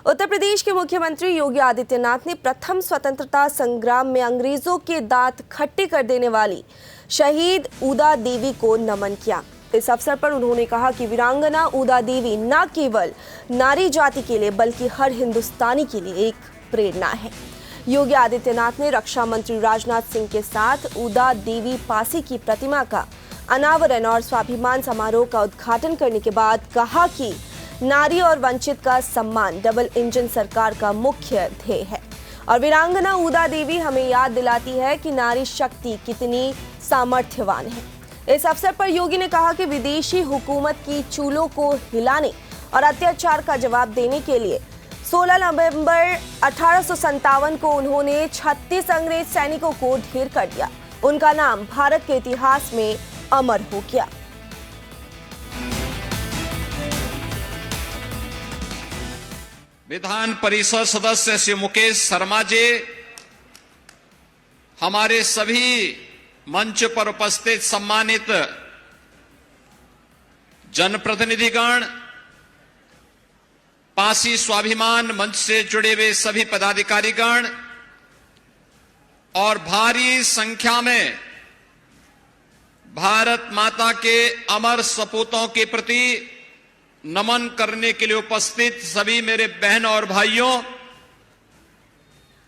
उत्तर प्रदेश के मुख्यमंत्री योगी आदित्यनाथ ने प्रथम स्वतंत्रता संग्राम में अंग्रेजों के दांत खट्टे कर देने वाली शहीद उदा देवी को नमन किया। इस अवसर पर उन्होंने कहा कि वीरांगना उदा देवी न केवल नारी जाति के लिए बल्कि हर हिंदुस्तानी के लिए एक प्रेरणा है। योगी आदित्यनाथ ने रक्षा मंत्री राजनाथ सिंह के साथ उदा देवी पासी की प्रतिमा का अनावरण और स्वाभिमान समारोह का उद्घाटन करने के बाद कहा कि नारी और वंचित का सम्मान डबल इंजन सरकार का मुख्य ध्येय है और वीरांगना उदा देवी हमें याद दिलाती है कि नारी शक्ति कितनी सामर्थ्यवान है। इस अवसर पर योगी ने कहा कि विदेशी हुकूमत की चूलों को हिलाने और अत्याचार का जवाब देने के लिए 16 नवंबर 1857 को उन्होंने 36 अंग्रेज सैनिकों को ढेर कर दिया। उनका नाम भारत के इतिहास में अमर हो गया। विधान परिषद सदस्य श्री मुकेश शर्मा जी, हमारे सभी मंच पर उपस्थित सम्मानित जनप्रतिनिधिगण, पासी स्वाभिमान मंच से जुड़े हुए सभी पदाधिकारीगण और भारी संख्या में भारत माता के अमर सपूतों के प्रति नमन करने के लिए उपस्थित सभी मेरे बहन और भाइयों,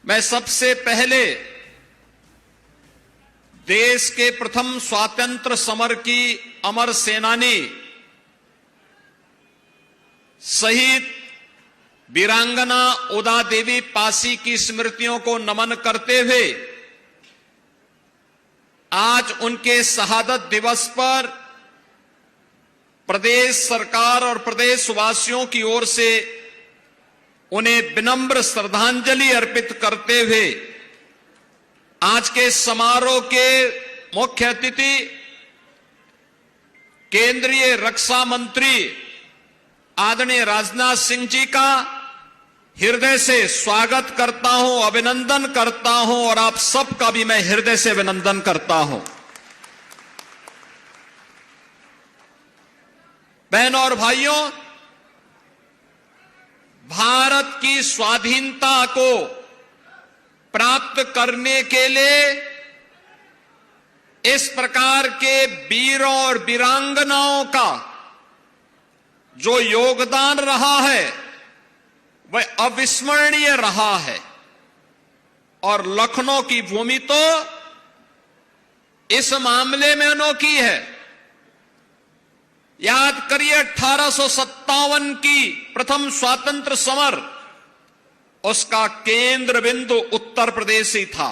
मैं सबसे पहले देश के प्रथम स्वातंत्र्य समर की अमर सेनानी शहीद वीरांगना उदा देवी पासी की स्मृतियों को नमन करते हुए आज उनके शहादत दिवस पर प्रदेश सरकार और प्रदेशवासियों की ओर से उन्हें विनम्र श्रद्धांजलि अर्पित करते हुए आज के समारोह के मुख्य अतिथि केंद्रीय रक्षा मंत्री आदरणीय राजनाथ सिंह जी का हृदय से स्वागत करता हूं, अभिनंदन करता हूं और आप सबका भी मैं हृदय से अभिनंदन करता हूं। बहनों और भाइयों, भारत की स्वाधीनता को प्राप्त करने के लिए इस प्रकार के वीरों और वीरांगनाओं का जो योगदान रहा है वह अविस्मरणीय रहा है और लखनऊ की भूमि तो इस मामले में अनोखी है। याद करिए 1857 की प्रथम स्वतंत्र समर, उसका केंद्र बिंदु उत्तर प्रदेश ही था।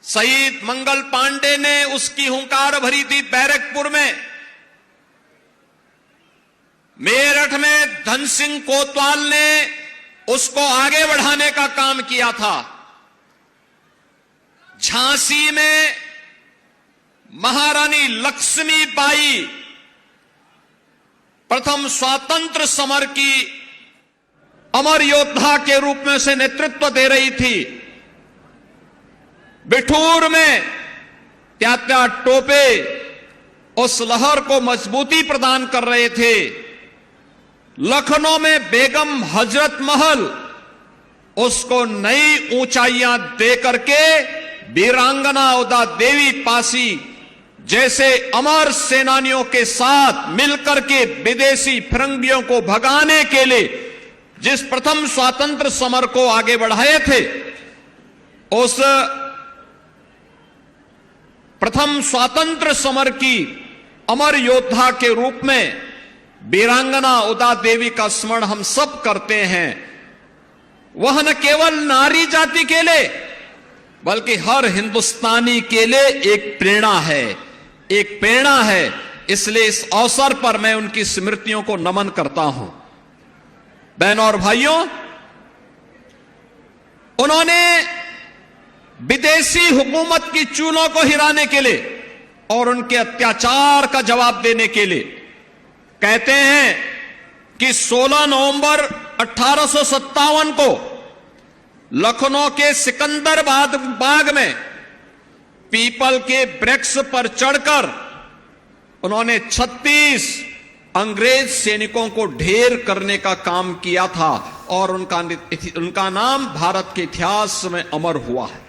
शहीद मंगल पांडे ने उसकी हुंकार भरी थी बैरकपुर में। मेरठ में धन सिंह कोतवाल ने उसको आगे बढ़ाने का काम किया था। झांसी में महारानी लक्ष्मीबाई प्रथम स्वतंत्र समर की अमर योद्धा के रूप में उसे नेतृत्व दे रही थी। बिठूर में त्यात्या टोपे उस लहर को मजबूती प्रदान कर रहे थे। लखनऊ में बेगम हजरत महल उसको नई ऊंचाइयां दे करके वीरांगना उदा देवी पासी जैसे अमर सेनानियों के साथ मिलकर के विदेशी फिरंगियों को भगाने के लिए जिस प्रथम स्वातंत्र समर को आगे बढ़ाए थे, उस प्रथम स्वातंत्र समर की अमर योद्धा के रूप में वीरांगना उदा देवी का स्मरण हम सब करते हैं। वह न केवल नारी जाति के लिए बल्कि हर हिंदुस्तानी के लिए एक प्रेरणा है, एक प्रेरणा है। इसलिए इस अवसर पर मैं उनकी स्मृतियों को नमन करता हूं। बहनों और भाइयों, उन्होंने विदेशी हुकूमत की चूलों को हिलाने के लिए और उनके अत्याचार का जवाब देने के लिए कहते हैं कि 16 नवंबर 1857 को लखनऊ के सिकंदराबाद बाग में पीपल के वृक्ष पर चढ़कर उन्होंने 36 अंग्रेज सैनिकों को ढेर करने का काम किया था और उनका नाम भारत के इतिहास में अमर हुआ है।